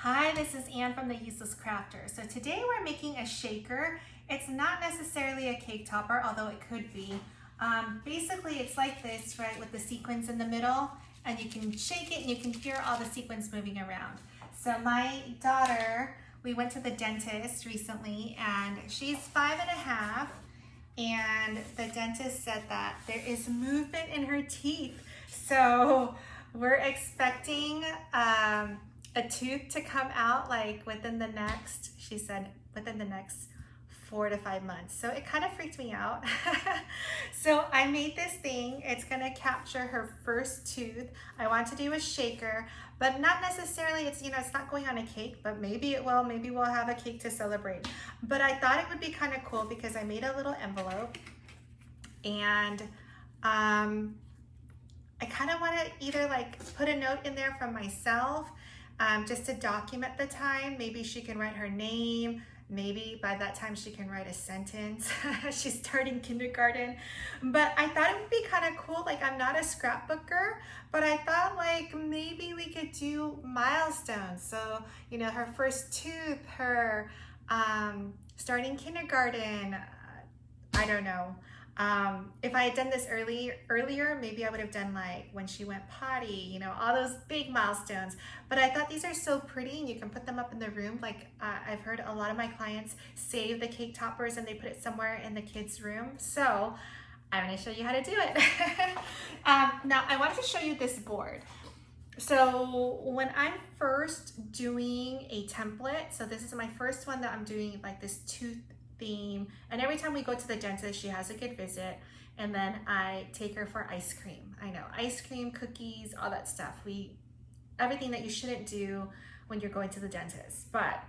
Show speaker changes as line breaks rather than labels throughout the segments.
Hi, this is Anne from The Useless Crafter. So today we're making a shaker. It's not necessarily a cake topper, although it could be. Basically, it's like this, right, with the sequins in the middle, and you can shake it and you can hear all the sequins moving around. So my daughter, we went to the dentist recently, and she's 5.5, and the dentist said that there is movement in her teeth. So we're expecting a tooth to come out like within the next, she said, within the next 4 to 5 months. So it kind of freaked me out. So I made this thing. It's gonna capture her first tooth. I want to do a shaker, but not necessarily, it's not going on a cake, but maybe it will. Maybe we'll have a cake to celebrate. But I thought it would be kind of cool because I made a little envelope, and I kind of want to either like put a note in there from myself, just to document the time. Maybe she can write her name. Maybe by that time she can write a sentence. She's starting kindergarten. But I thought it would be kind of cool. Like, I'm not a scrapbooker, but I thought like maybe we could do milestones. So, her first tooth, her starting kindergarten, I don't know. If I had done this earlier, maybe I would have done like when she went potty, all those big milestones. But I thought these are so pretty, and you can put them up in the room. Like I've heard a lot of my clients save the cake toppers and they put it somewhere in the kids' room. So I'm going to show you how to do it. Now I wanted to show you this board. So when I'm first doing a template, so this is my first one that I'm doing, like this tooth theme, and every time we go to the dentist she has a good visit, and then I take her for ice cream. I know, ice cream, cookies, all that stuff, everything that you shouldn't do when you're going to the dentist. But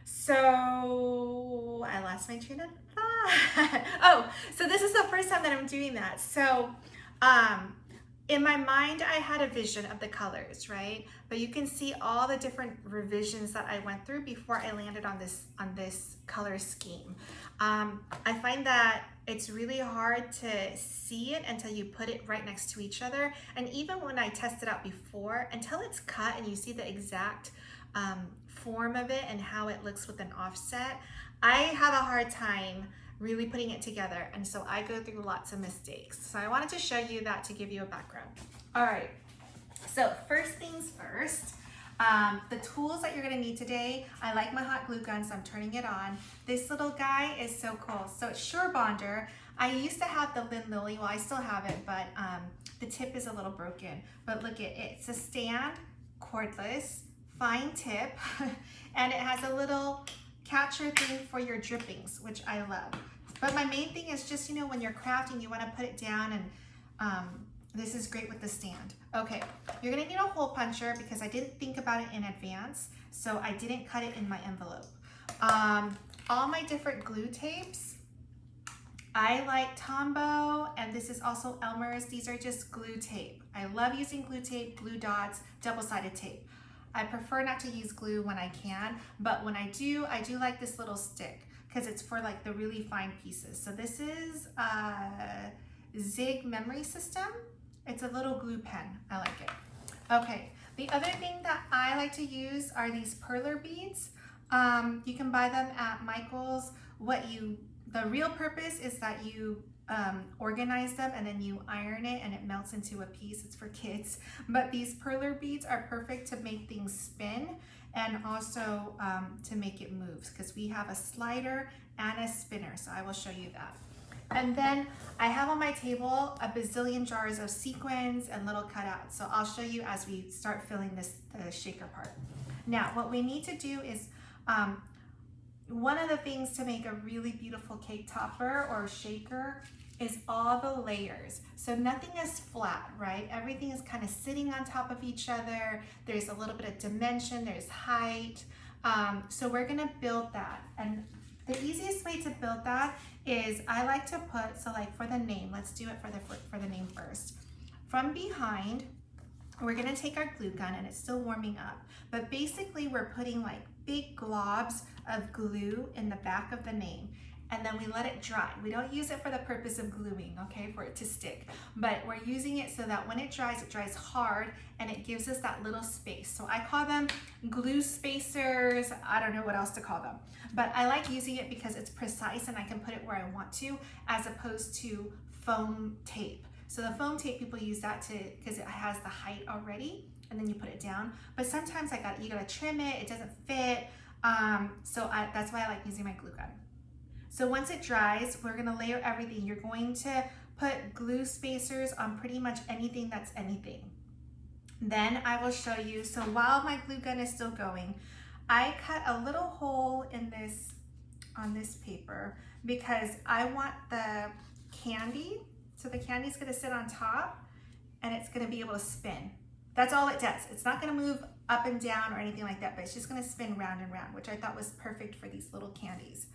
so I lost my train of thought. Oh, so this is the first time that I'm doing that. So in my mind, I had a vision of the colors, right? But you can see all the different revisions that I went through before I landed on this color scheme. I find that it's really hard to see it until you put it right next to each other. And even when I test it out before, until it's cut and you see the exact form of it and how it looks with an offset, I have a hard time really putting it together, and so I go through lots of mistakes. So I wanted to show you that to give you a background. All right, so first things first, the tools that you're gonna need today, I like my hot glue gun, so I'm turning it on. This little guy is so cool. So it's Sure Bonder. I used to have the Lynn Lily, well I still have it, but the tip is a little broken. But look at it, it's a stand, cordless, fine tip, and it has a little catcher thing for your drippings, which I love. But my main thing is just, when you're crafting, you want to put it down, and this is great with the stand. Okay, you're gonna need a hole puncher because I didn't think about it in advance, so I didn't cut it in my envelope. All my different glue tapes, I like Tombow, and this is also Elmer's. These are just glue tape. I love using glue tape, glue dots, double-sided tape. I prefer not to use glue when I can, but when I do like this little stick because it's for like the really fine pieces. So this is a Zig memory system. It's a little glue pen. I like it. Okay, the other thing that I like to use are these perler beads. You can buy them at Michael's. The real purpose is that you organize them and then you iron it and it melts into a piece. It's for kids. But these perler beads are perfect to make things spin, and also to make it move, because we have a slider and a spinner, so I will show you that. And then I have on my table a bazillion jars of sequins and little cutouts, so I'll show you as we start filling the shaker part. Now what we need to do is one of the things to make a really beautiful cake topper or shaker is all the layers. So nothing is flat, right? Everything is kind of sitting on top of each other. There's a little bit of dimension, there's height. So we're gonna build that. And the easiest way to build that is I like to put, so like for the name, let's do it for the name first. From behind, we're gonna take our glue gun, and it's still warming up, but basically we're putting like big globs of glue in the back of the name. and then we let it dry. We don't use it for the purpose of gluing, okay, for it to stick, but we're using it so that when it dries hard and it gives us that little space. So I call them glue spacers. I don't know what else to call them, but I like using it because it's precise and I can put it where I want to, as opposed to foam tape. So the foam tape, people use that because it has the height already, and then you put it down. But sometimes you gotta trim it, it doesn't fit. That's why I like using my glue gun. So once it dries, we're gonna layer everything. You're going to put glue spacers on pretty much anything that's anything. Then I will show you, so while my glue gun is still going, I cut a little hole on this paper because I want the candy, so the candy's gonna sit on top and it's gonna be able to spin. That's all it does. It's not gonna move up and down or anything like that, but it's just gonna spin round and round, which I thought was perfect for these little candies.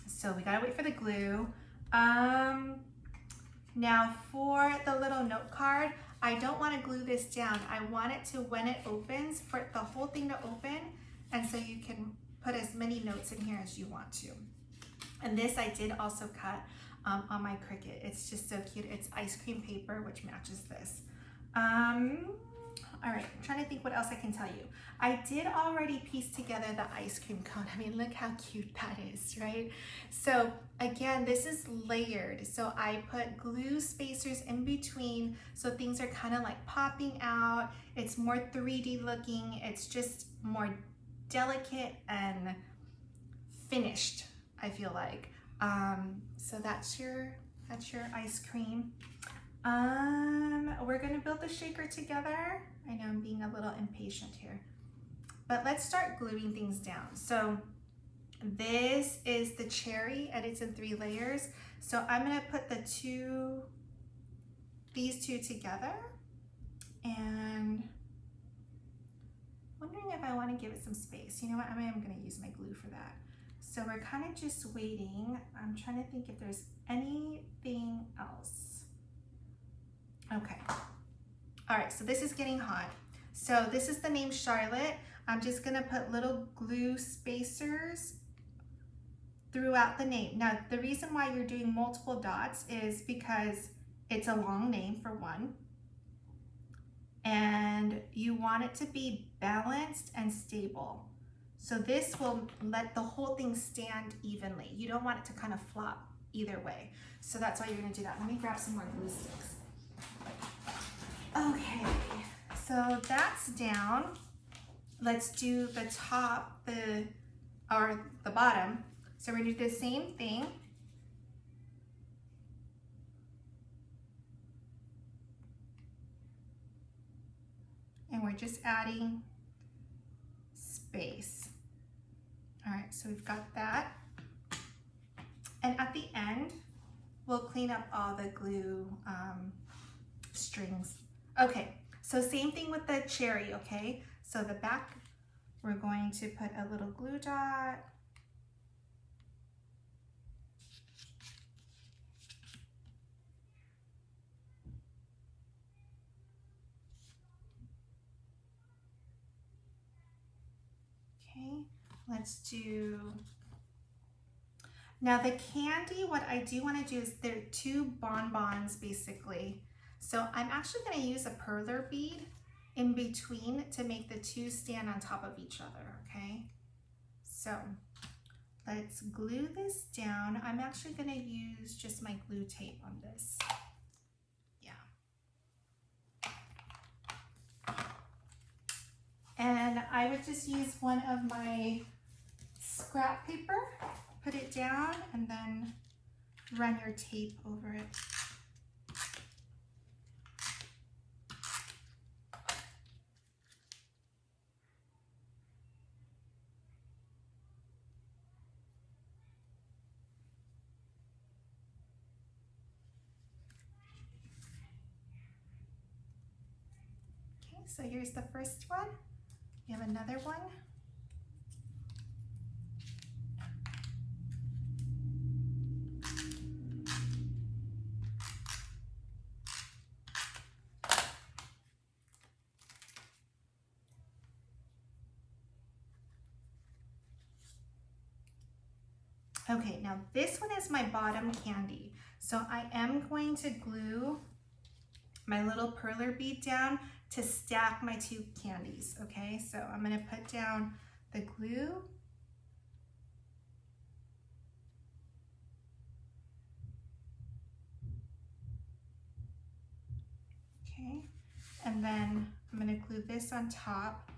So we gotta wait for the glue. Now for the little note card, I don't wanna glue this down. I want it to, when it opens, for the whole thing to open, and so you can put as many notes in here as you want to. And this I did also cut on my Cricut. It's just so cute. It's ice cream paper, which matches this. All right, I'm trying to think what else I can tell you. I did already piece together the ice cream cone. I mean, look how cute that is, right? So again, this is layered. So I put glue spacers in between so things are kind of like popping out. It's more 3D looking. It's just more delicate and finished, I feel like. So that's your ice cream. We're gonna build the shaker together. I know I'm being a little impatient here, but let's start gluing things down. So this is the cherry and it's in 3 layers. So I'm gonna put these two together, and wondering if I wanna give it some space. You know what, I am gonna use my glue for that. So we're kind of just waiting. I'm trying to think if there's anything else. Okay, all right, so this is getting hot. So this is the name Charlotte. I'm just gonna put little glue spacers throughout the name. Now, the reason why you're doing multiple dots is because it's a long name for one, and you want it to be balanced and stable. So this will let the whole thing stand evenly. You don't want it to kind of flop either way. So that's why you're gonna do that. Let me grab some more glue sticks. Okay, so that's down. Let's do the top, or the bottom. So we're gonna do the same thing. And we're just adding space. All right, so we've got that. And at the end, we'll clean up all the glue strings. Okay, so same thing with the cherry, okay? So the back, we're going to put a little glue dot. Okay, let's do, now the candy, what I do want to do is there are 2 bonbons basically. So I'm actually going to use a perler bead in between to make the 2 stand on top of each other, okay? So let's glue this down. I'm actually going to use just my glue tape on this. Yeah. And I would just use one of my scrap paper, put it down, and then run your tape over it. Okay, so here's the first one. We have another one. Okay, now this one is my bottom candy. So I am going to glue my little perler bead down to stack my two candies, okay? So I'm gonna put down the glue. Okay, and then I'm gonna glue this on top.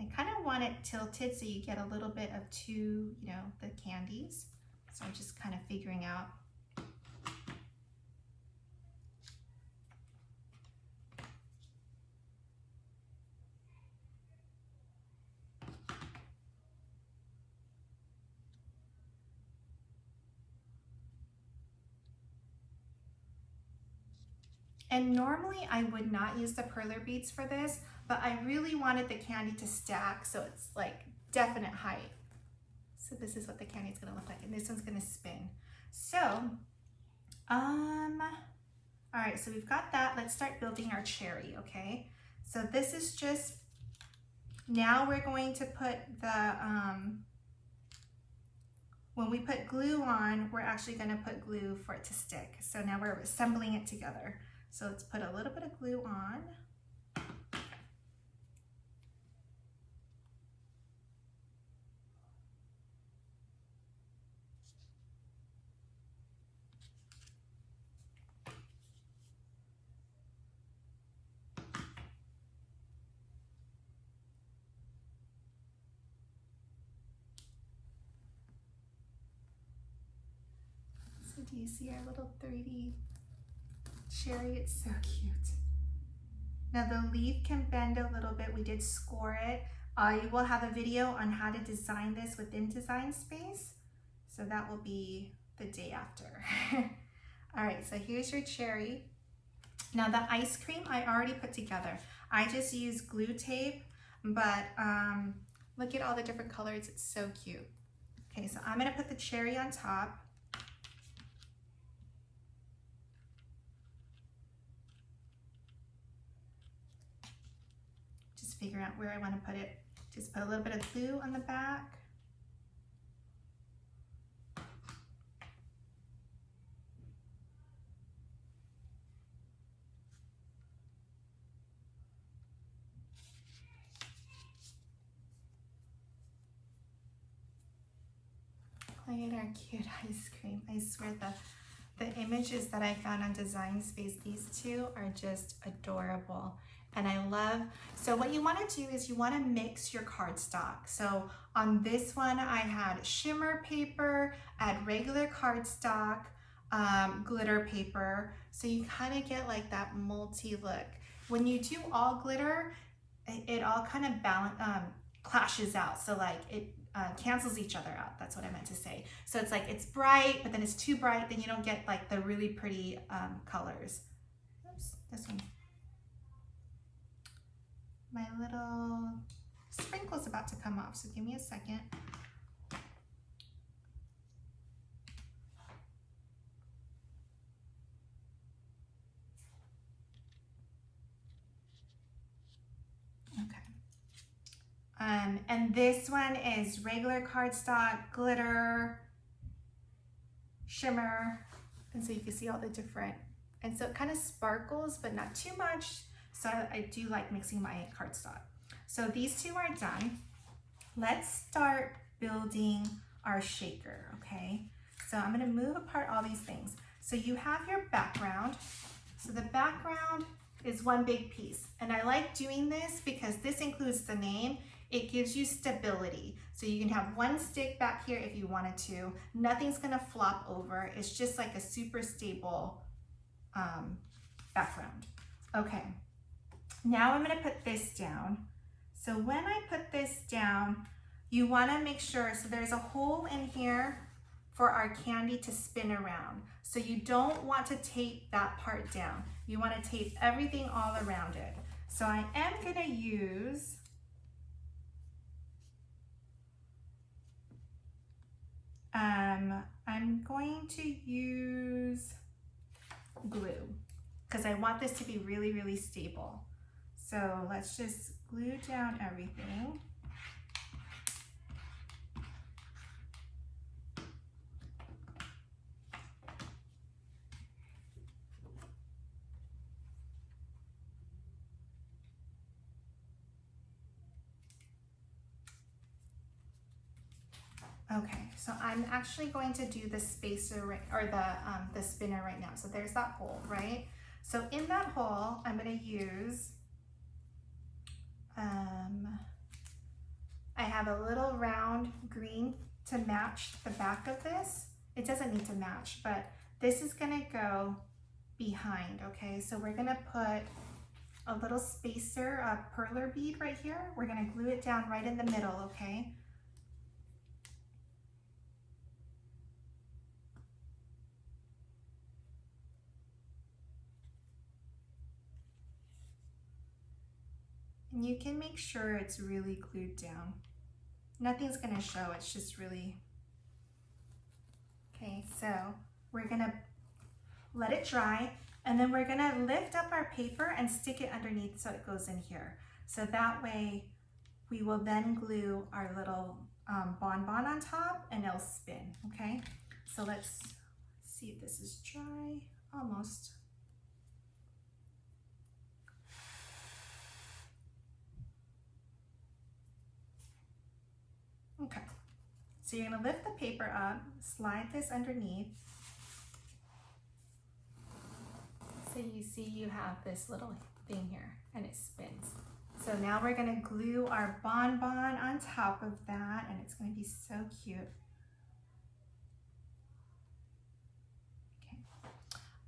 I kind of want it tilted so you get a little bit of two, you know, the candies. So I'm just kind of figuring out. And normally I would not use the perler beads for this, but I really wanted the candy to stack so it's like definite height. So this is what the candy is gonna look like, and this one's gonna spin. So, all right, so we've got that. Let's start building our cherry, okay? So this is just, now we're going to put the, when we put glue on, we're actually gonna put glue for it to stick. So now we're assembling it together. So let's put a little bit of glue on. So do you see our little 3D cherry? It's so cute. Now the leaf can bend a little bit. We did score it. You will have a video on how to design this within Design Space. So that will be the day after. All right, so here's your cherry. Now the ice cream I already put together. I just used glue tape, but look at all the different colors. It's so cute. Okay, so I'm gonna put the cherry on top. Figure out where I want to put it. Just put a little bit of glue on the back. Look at our cute ice cream. I swear the images that I found on Design Space, these two are just adorable. And I love, so what you want to do is you want to mix your cardstock. So on this one, I had shimmer paper, I had regular cardstock, glitter paper. So you kind of get like that multi-look. When you do all glitter, it all kind of clashes out. So like it cancels each other out. That's what I meant to say. So it's like, it's bright, but then it's too bright. Then you don't get like the really pretty colors. Oops, this one. My little sprinkle's about to come off, so give me a second. Okay. And this one is regular cardstock, glitter, shimmer, and so you can see all the different, and so it kind of sparkles, but not too much. So I do like mixing my cardstock. So these two are done. Let's start building our shaker, okay? So I'm gonna move apart all these things. So you have your background. So the background is one big piece. And I like doing this because this includes the name. It gives you stability. So you can have one stick back here if you wanted to. Nothing's gonna flop over. It's just like a super stable background. Okay. Now I'm gonna put this down. So when I put this down, you wanna make sure, so there's a hole in here for our candy to spin around. So you don't want to tape that part down. You wanna tape everything all around it. So I am gonna use I'm going to use glue because I want this to be really, really stable. So let's just glue down everything. Okay, so I'm actually going to do the spacer or the spinner right now. So there's that hole, right? So in that hole, I'm going to use, I have a little round green to match the back of this. It doesn't need to match, but this is going to go behind, okay? So we're going to put a little spacer, a perler bead right here. We're going to glue it down right in the middle, okay? And you can make sure it's really glued down. Nothing's gonna show, it's just really, okay, so we're gonna let it dry, and then we're gonna lift up our paper and stick it underneath so it goes in here. So that way we will then glue our little bonbon on top and it'll spin, okay? So let's see if this is dry, almost. Okay, so you're gonna lift the paper up, slide this underneath. So you see you have this little thing here and it spins. So now we're gonna glue our bonbon on top of that and it's gonna be so cute.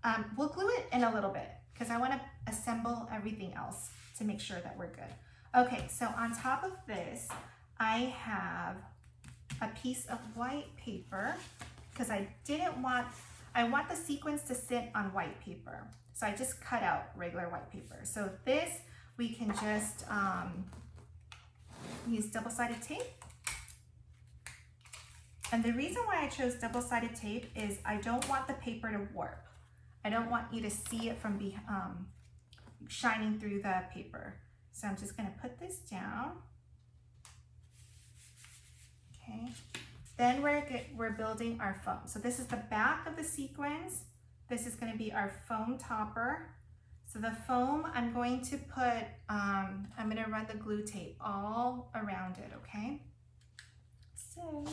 Okay, we'll glue it in a little bit because I wanna assemble everything else to make sure that we're good. Okay, so on top of this, I have a piece of white paper because I want the sequins to sit on white paper. So I just cut out regular white paper. So this, we can just use double-sided tape. And the reason why I chose double-sided tape is I don't want the paper to warp. I don't want you to see it from shining through the paper. So I'm just gonna put this down. Okay, then we're building our foam. So this is the back of the sequins. This is going to be our foam topper. So the foam, I'm going to put, I'm going to run the glue tape all around it, okay? So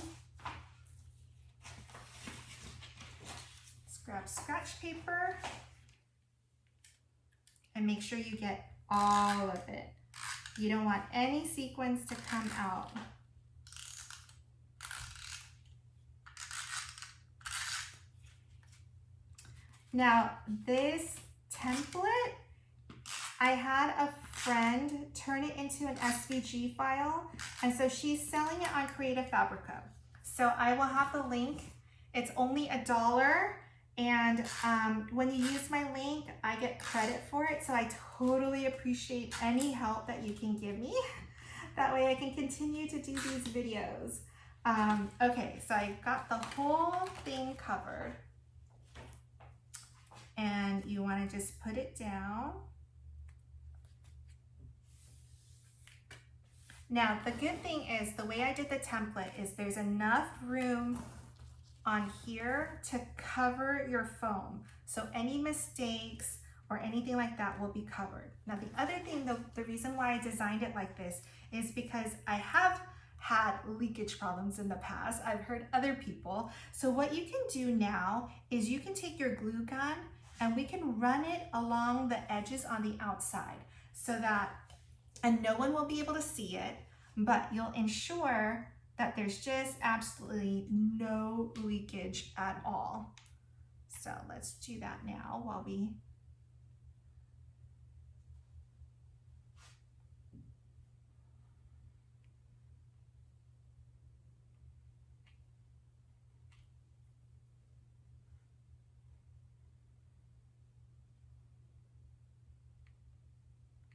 let's grab scratch paper and make sure you get all of it. You don't want any sequins to come out. Now, this template, I had a friend turn it into an SVG file, and so she's selling it on Creative Fabrica. So I will have the link. It's only $1, and when you use my link, I get credit for it, so I totally appreciate any help that you can give me. That way I can continue to do these videos. Okay, so I got the whole thing covered. And you want to just put it down. Now, the good thing is the way I did the template is there's enough room on here to cover your foam. So any mistakes or anything like that will be covered. Now, the other thing, the reason why I designed it like this is because I have had leakage problems in the past. I've heard other people. So what you can do now is you can take your glue gun and we can run it along the edges on the outside so that, and no one will be able to see it, but you'll ensure that there's just absolutely no leakage at all. So let's do that now while we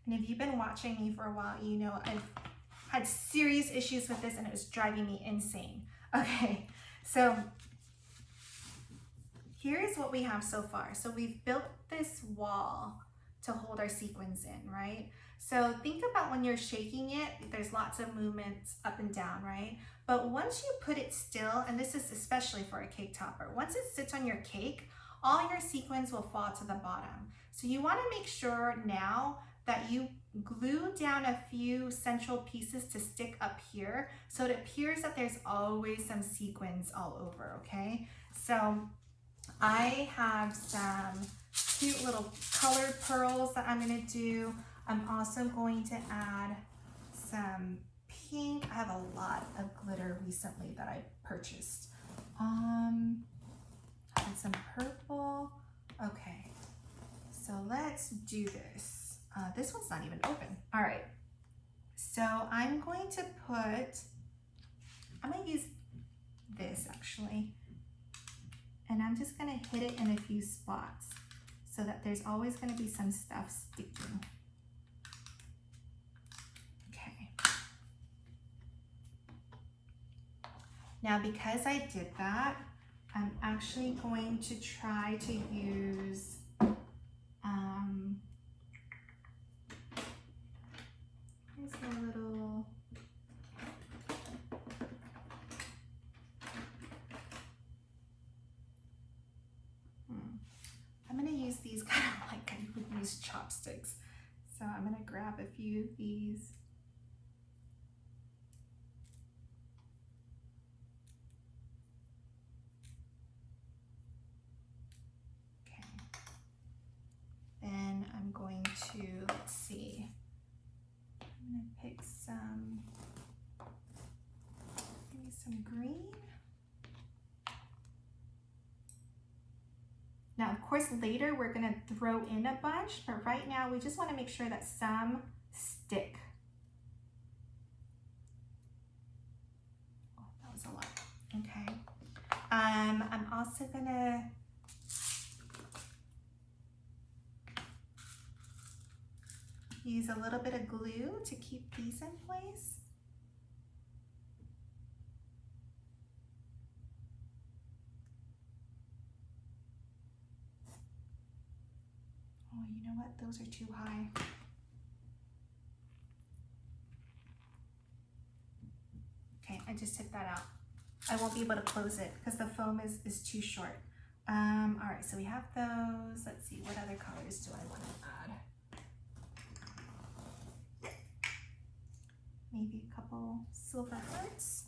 And if you've been watching me for a while, you know I've had serious issues with this and it was driving me insane. Okay, so here's what we have so far. So we've built this wall to hold our sequins in, right? So think about when you're shaking it, there's lots of movements up and down, right? But once you put it still, and this is especially for a cake topper, once it sits on your cake, all your sequins will fall to the bottom. So you want to make sure now that you glue down a few central pieces to stick up here. So it appears that there's always some sequins all over, okay? So I have some cute little colored pearls that I'm gonna do. I'm also going to add some pink. I have a lot of glitter recently that I purchased. And some purple. Okay, so let's do this. This one's not even open. All right, so I'm going to use this actually, and I'm just gonna hit it in a few spots so that there's always gonna be some stuff sticking. Okay. Now, because I did that, I'm actually going to try to use here's a little I'm going to use these kind of like I would use chopsticks. So I'm going to grab a few of these. Then I'm going to, let's see, I'm going to pick maybe some green. Now, of course, later we're going to throw in a bunch, but right now we just want to make sure that some stick. Oh, that was a lot. Okay. I'm also going to use a little bit of glue to keep these in place. Oh, you know what? Those are too high. Okay, I just took that out. I won't be able to close it because the foam is too short. All right, so we have those. Let's see, what other colors do I want to add? Maybe a couple silver hearts.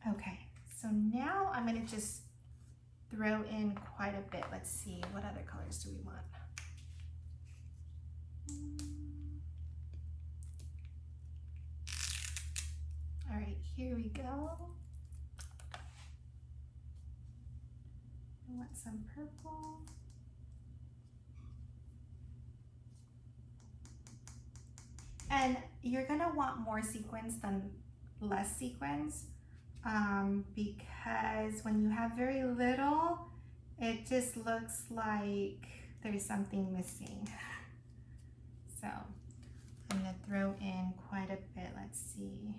Okay, so now I'm going to just throw in quite a bit. Let's see, what other colors do we want? All right, here we go. I want some purple. And you're gonna want more sequins than less sequins. Because when you have very little, it just looks like there's something missing. So I'm gonna throw in quite a bit. Let's see.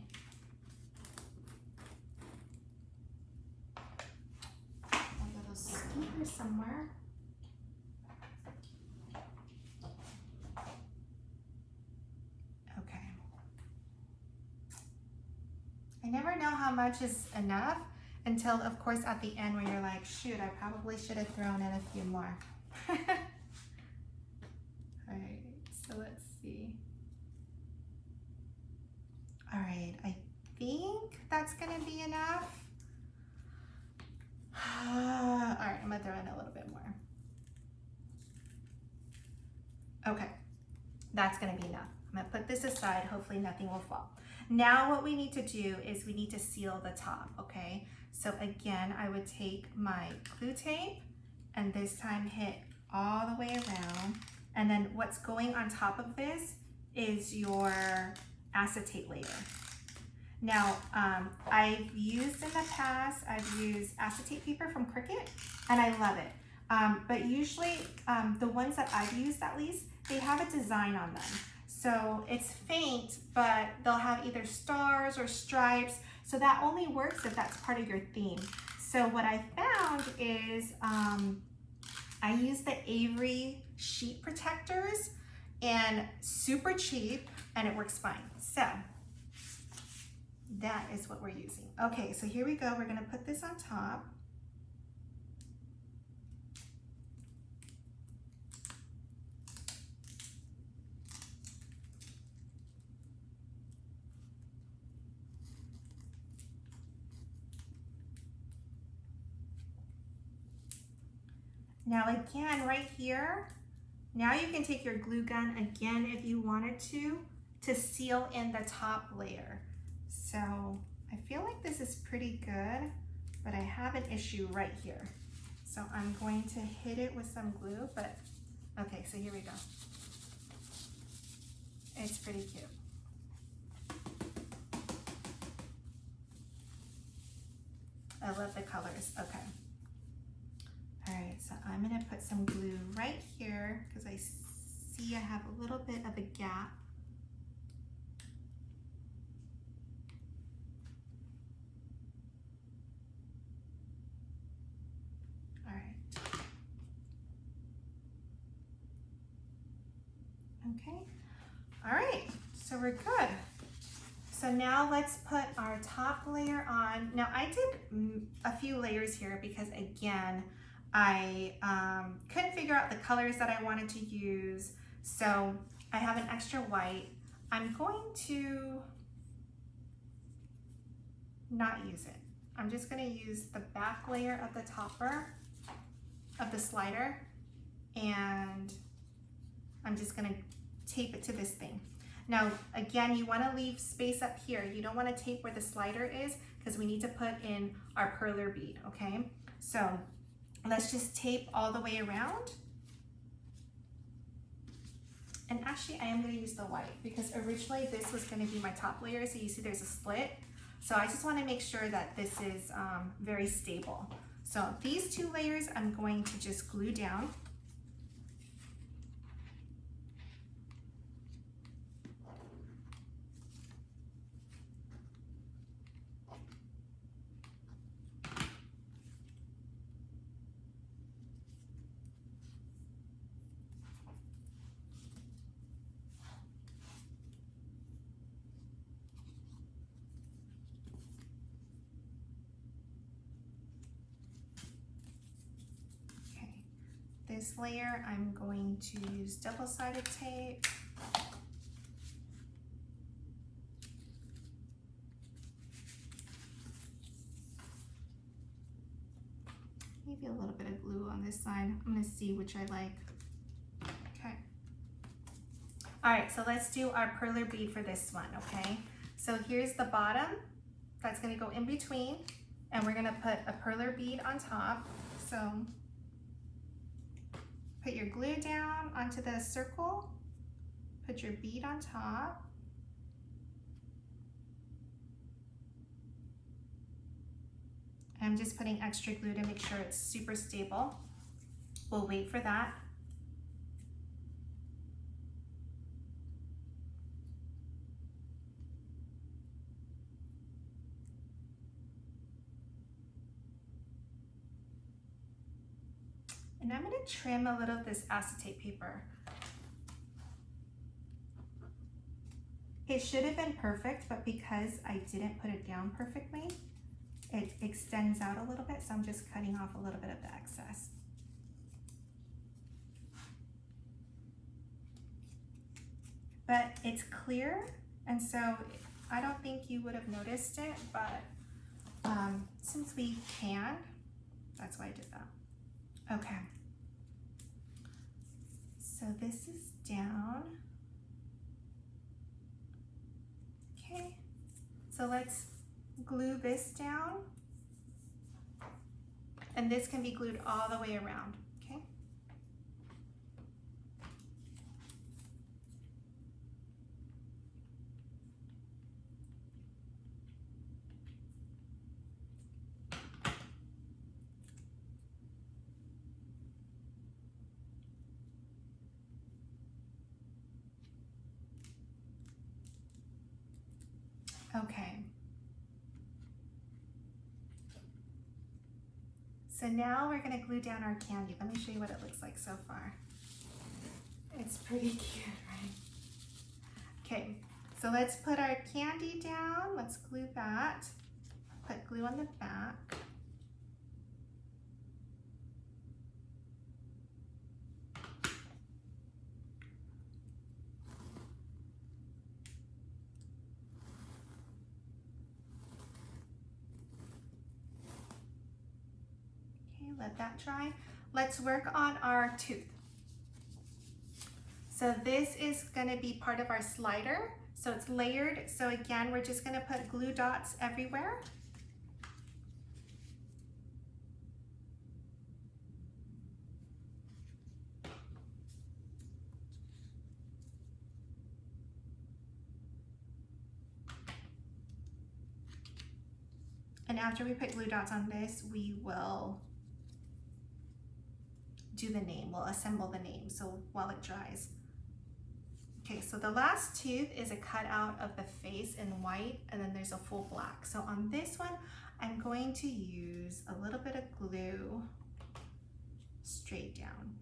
A little speaker somewhere. I never know how much is enough until, of course, at the end when you're like, shoot, I probably should have thrown in a few more. All right, so let's see. All right, I think that's gonna be enough. All right, I'm gonna throw in a little bit more. Okay, that's gonna be enough. I'm gonna put this aside, hopefully nothing will fall. Now what we need to do is we need to seal the top, okay? So again, I would take my glue tape and this time hit all the way around. And then what's going on top of this is your acetate layer. Now, I've used in the past, I've used acetate paper from Cricut and I love it. But usually the ones that I've used at least, they have a design on them. So it's faint, but they'll have either stars or stripes. So that only works if that's part of your theme. So So what I found is I use the Avery sheet protectors, and super cheap, and it works fine. So that is what we're using. Okay, so here we go. We're gonna put this on top. Now again, right here, now you can take your glue gun again if you wanted to seal in the top layer. So I feel like this is pretty good, but I have an issue right here. So I'm going to hit it with some glue, but okay, so here we go. It's pretty cute. I love the colors, okay. All right, so I'm gonna put some glue right here because I see I have a little bit of a gap. All right. Okay, all right, so we're good. So now let's put our top layer on. Now I did a few layers here because again, I couldn't figure out the colors that I wanted to use. So I have an extra white. I'm going to not use it. I'm just gonna use the back layer of the topper of the slider, and I'm just gonna tape it to this thing. Now, again, you wanna leave space up here. You don't wanna tape where the slider is because we need to put in our perler bead, okay? So let's just tape all the way around. And actually, I am gonna use the white because originally this was gonna be my top layer. So you see there's a split. So I just wanna make sure that this is very stable. So these two layers I'm going to just glue down. This layer, I'm going to use double-sided tape. Maybe a little bit of glue on this side. I'm gonna see which I like. Okay. All right, so let's do our perler bead for this one, okay? So here's the bottom. That's gonna go in between, and we're gonna put a perler bead on top. So put your glue down onto the circle, put your bead on top. I'm just putting extra glue to make sure it's super stable. We'll wait for that. And I'm gonna trim a little of this acetate paper. It should have been perfect, but because I didn't put it down perfectly, it extends out a little bit, so I'm just cutting off a little bit of the excess. But it's clear, and so I don't think you would have noticed it, but since we can, that's why I did that. Okay. So this is down. Okay. So let's glue this down. And this can be glued all the way around, okay? Okay. So now we're gonna glue down our candy. Let me show you what it looks like so far. It's pretty cute, right? Okay, so let's put our candy down. Let's glue that. Put glue on the back. Okay, let that dry. Let's work on our tooth. So this is gonna be part of our slider. So it's layered. So again, we're just gonna put glue dots everywhere. And after we put glue dots on this, we will do the name. We'll assemble the name so while it dries. Okay, so the last tooth is a cutout of the face in white, and then there's a full black. So on this one, I'm going to use a little bit of glue straight down.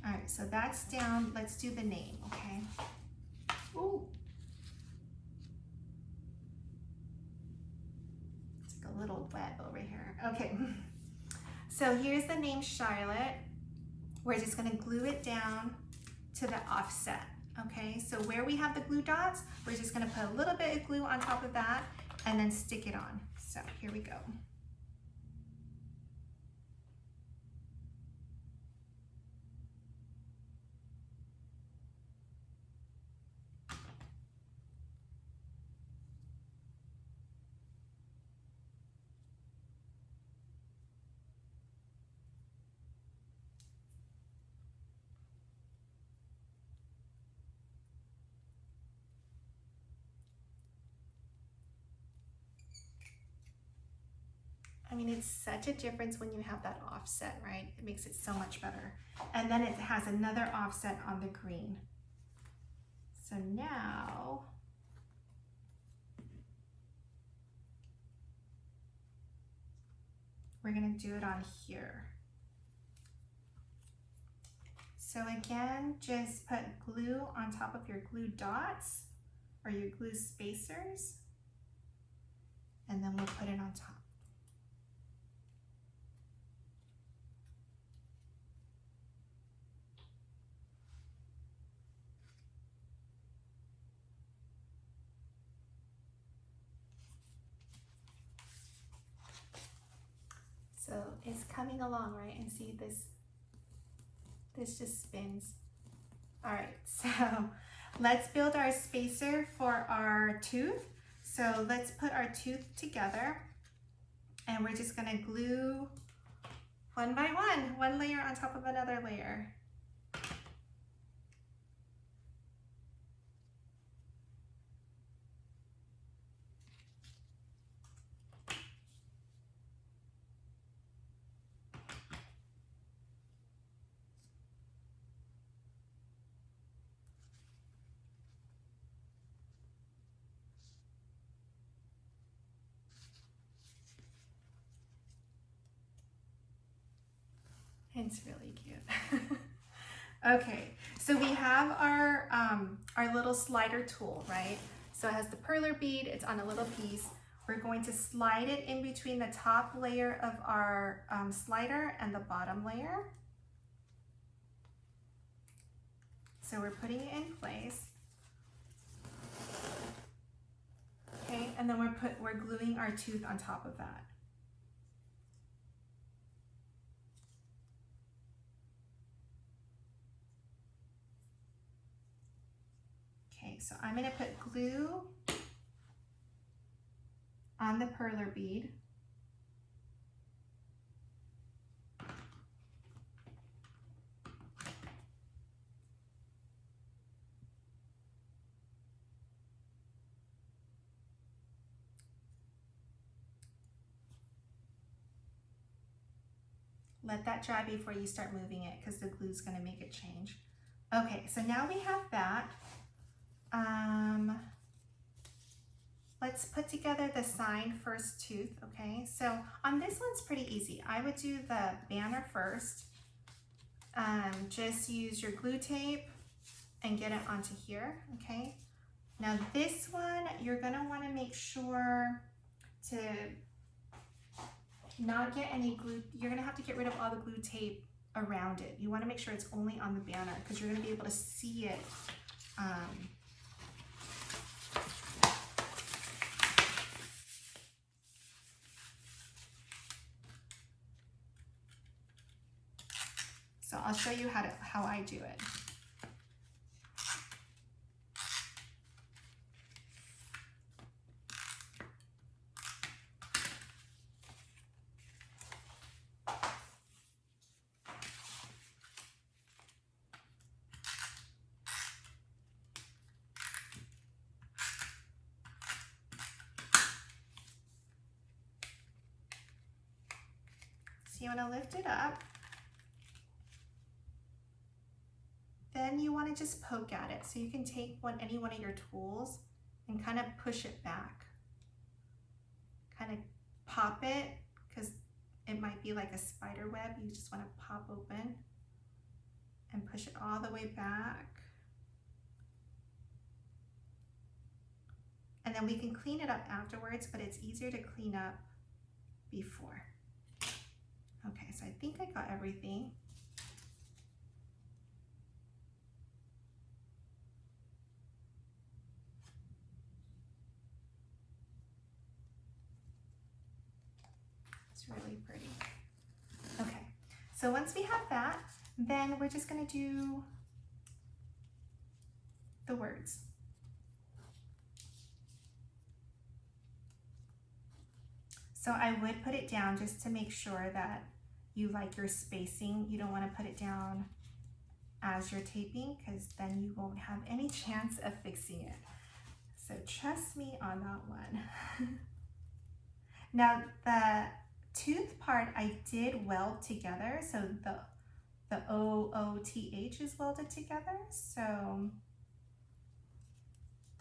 All right, so that's down. Let's do the name, okay? Ooh. It's like a little web over here. Okay, so here's the name Charlotte. We're just gonna glue it down to the offset, okay? So where we have the glue dots, we're just gonna put a little bit of glue on top of that and then stick it on. So here we go. I mean, it's such a difference when you have that offset, right? It makes it so much better. And then it has another offset on the green. So now, we're gonna do it on here. So again, just put glue on top of your glue dots or your glue spacers, and then we'll put it on top. So it's coming along, right? And see this just spins. All right, so let's build our spacer for our tooth. So let's put our tooth together, and we're just gonna glue one by one layer on top of another layer. It's really cute. Okay, so we have our little slider tool, right? So it has the perler bead, it's on a little piece. We're going to slide it in between the top layer of our slider and the bottom layer. So we're putting it in place. Okay, and then we're gluing our tooth on top of that. Okay, so I'm gonna put glue on the perler bead. Let that dry before you start moving it because the glue is going to make it change. Okay, so now we have that. Let's put together the sign first tooth, okay? So on this one's pretty easy. I would do the banner first. Just use your glue tape and get it onto here, okay? Now this one, you're gonna wanna make sure to not get any glue. You're gonna have to get rid of all the glue tape around it. You wanna make sure it's only on the banner because you're gonna be able to see it. So I'll show you how I do it. So you want to lift it up. Then you want to just poke at it. So you can take any one of your tools and kind of push it back. Kind of pop it because it might be like a spider web. You just want to pop open and push it all the way back. And then we can clean it up afterwards, but it's easier to clean up before. Okay, so I think I got everything. It's really pretty. Okay, so once we have that, then we're just gonna do the words. So I would put it down just to make sure that you like your spacing. You don't want to put it down as you're taping because then you won't have any chance of fixing it. So trust me on that one. Now the tooth part I did weld together, so the OOTH is welded together, so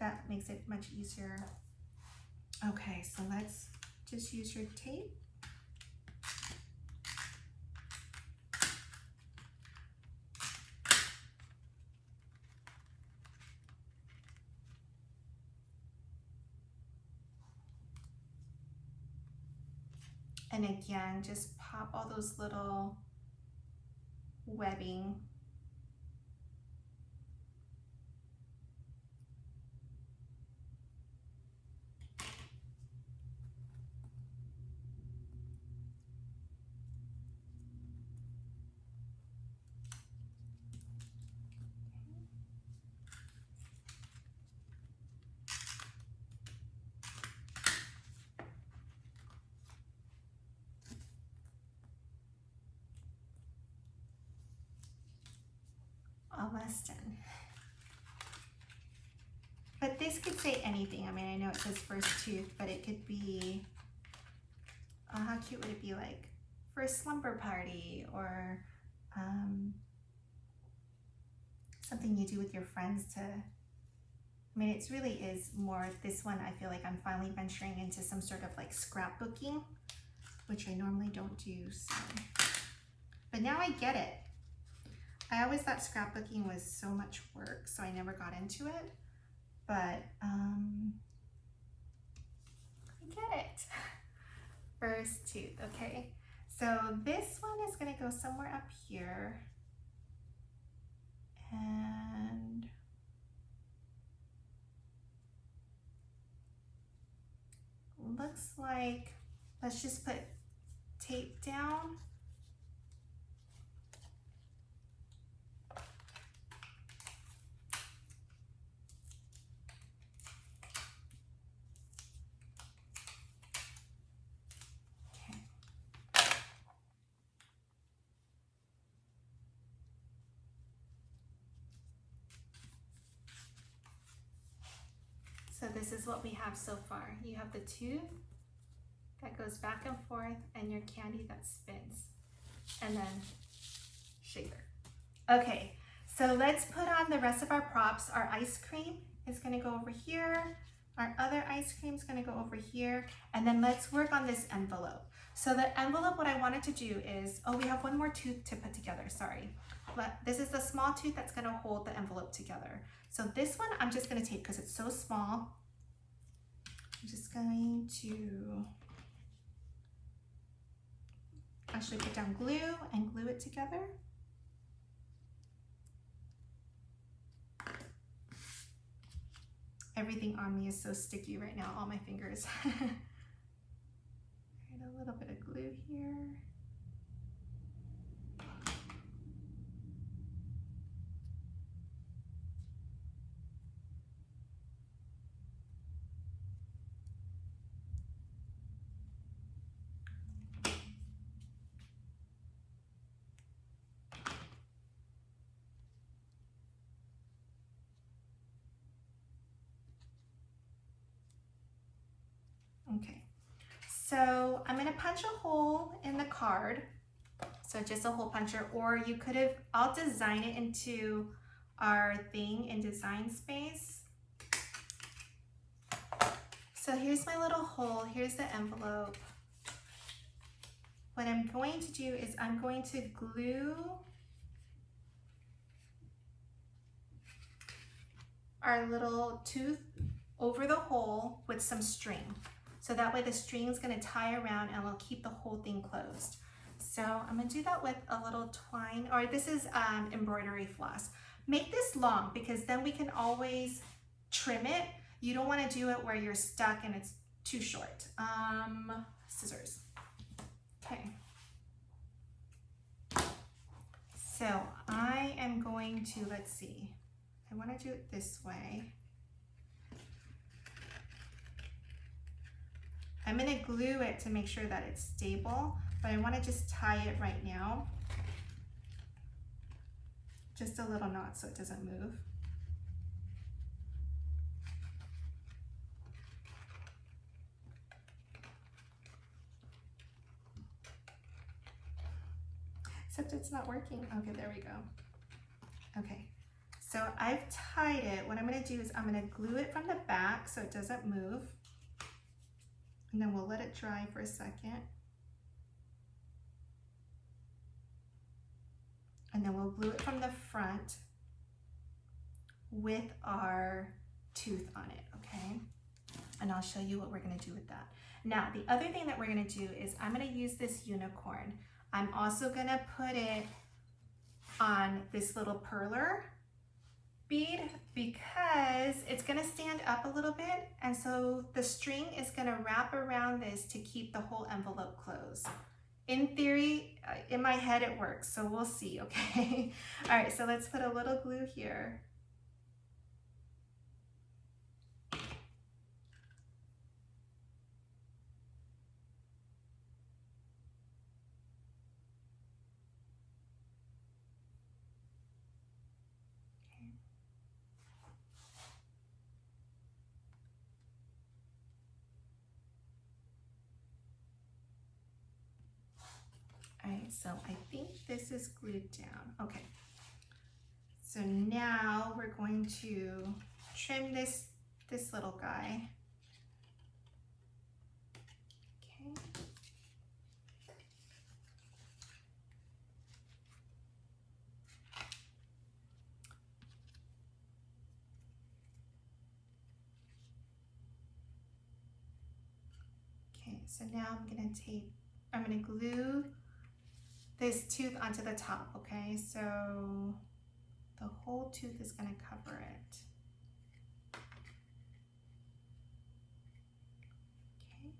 that makes it much easier. Okay, so let's just use your tape. And again, just pop all those little webbing. Almost done. But this could say anything. I mean, I know it says first tooth, but it could be, how cute would it be, like for a slumber party, or something you do with your friends to, I mean, it really is more, this one I feel like I'm finally venturing into some sort of like scrapbooking, which I normally don't do, so. But now I get it. I always thought scrapbooking was so much work, so I never got into it, but I get it. First tooth, okay. So this one is gonna go somewhere up here, and looks like, let's just put tape down. So this is what we have so far. You have the tooth that goes back and forth and your candy that spins. and then shaver. Okay, so let's put on the rest of our props. Our ice cream is gonna go over here. Our other ice cream is gonna go over here. And then let's work on this envelope. So the envelope, what I wanted to do is, oh, we have one more tooth to put together, sorry. But this is the small tooth that's gonna hold the envelope together. So this one, I'm just gonna take, because it's so small, I'm just going to actually put down glue and glue it together. Everything on me is so sticky right now, all my fingers. Add a little bit of glue here. Okay, so I'm gonna punch a hole in the card. So just a hole puncher, or you could have, I'll design it into our thing in design space. So here's my little hole, here's the envelope. What I'm going to do is I'm going to glue our little tooth over the hole with some string. So that way the string is gonna tie around and it'll keep the whole thing closed. So I'm gonna do that with a little twine, or this is embroidery floss. Make this long because then we can always trim it. You don't wanna do it where you're stuck and it's too short. Scissors. Okay. So I am going to, let's see, I wanna do it this way. I'm gonna glue it to make sure that it's stable, but I wanna just tie it right now. Just a little knot so it doesn't move. Except it's not working. Okay, there we go. Okay, so I've tied it. What I'm gonna do is I'm gonna glue it from the back so it doesn't move. And then we'll let it dry for a second. And then we'll glue it from the front with our tooth on it, okay? And I'll show you what we're gonna do with that. Now, the other thing that we're gonna do is I'm gonna use this unicorn. I'm also gonna put it on this little perler bead because it's gonna stand up a little bit, and so the string is gonna wrap around this to keep the whole envelope closed. In theory, in my head it works, so we'll see, okay? All right, so let's put a little glue here. All right, so I think this is glued down. Okay, so now we're going to trim this little guy. Okay. Okay, so now I'm gonna glue this tooth onto the top, okay? So the whole tooth is gonna cover it. Okay.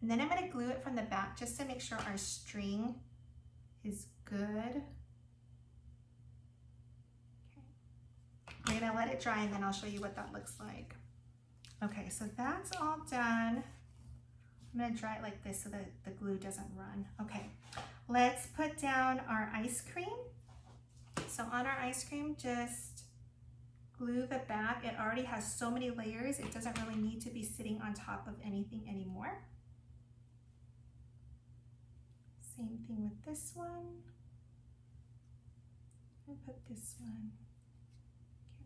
And then I'm gonna glue it from the back just to make sure our string is good. We're gonna let it dry and then I'll show you what that looks like. Okay, so that's all done. I'm gonna dry it like this so that the glue doesn't run. Okay, let's put down our ice cream. So on our ice cream, just glue the back. It already has so many layers, it doesn't really need to be sitting on top of anything anymore. Same thing with this one. I'll put this one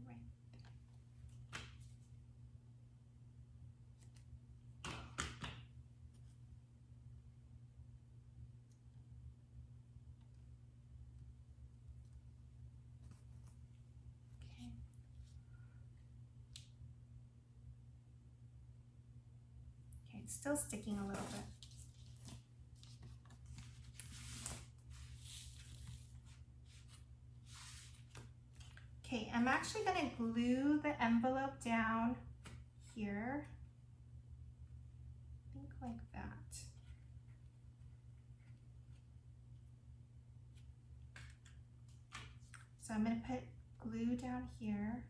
right there. Okay, it's still sticking a little bit. Okay, I'm actually going to glue the envelope down here. I think like that. So I'm going to put glue down here.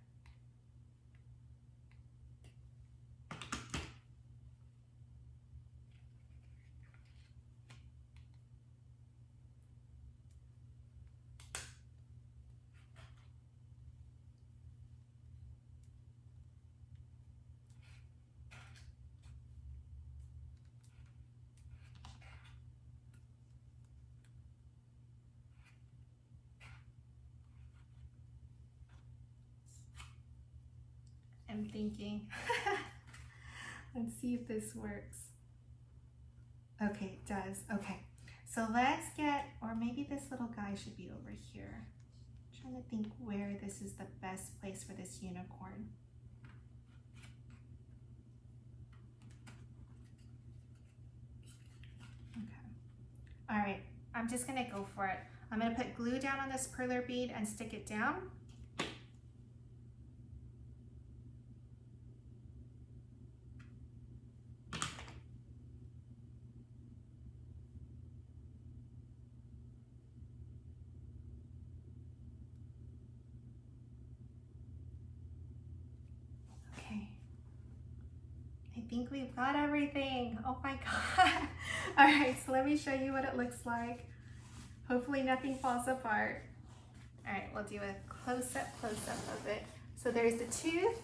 I'm thinking. Let's see if this works. Okay, it does. Okay, so let's get, or maybe this little guy should be over here. I'm trying to think where this is the best place for this unicorn. Okay. All right, I'm just gonna go for it. I'm gonna put glue down on this perler bead and stick it down. I think we've got everything. Oh my God. All right, so let me show you what it looks like. Hopefully nothing falls apart. All right, we'll do a close-up of it. So there's the tooth.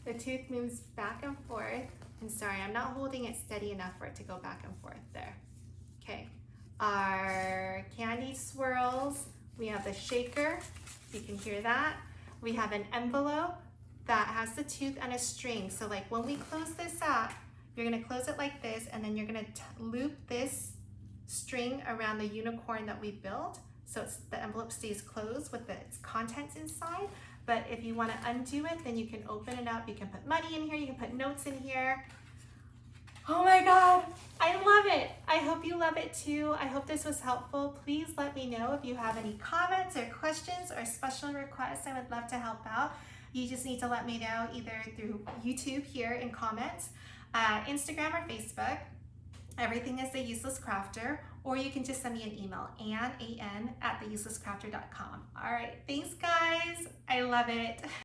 The tooth moves back and forth. And sorry, I'm not holding it steady enough for it to go back and forth there. Okay, our candy swirls. We have the shaker, you can hear that. We have an envelope that has the tooth and a string. So like when we close this up, you're gonna close it like this, and then you're gonna loop this string around the unicorn that we built. So the envelope stays closed with its contents inside. But if you wanna undo it, then you can open it up. You can put money in here, you can put notes in here. Oh my God, I love it. I hope you love it too. I hope this was helpful. Please let me know if you have any comments or questions or special requests. I would love to help out. You just need to let me know either through YouTube here in comments, Instagram or Facebook. Everything is The Useless Crafter, or you can just send me an email, Ann, A-N, @theuselesscrafter.com. All right, thanks guys. I love it.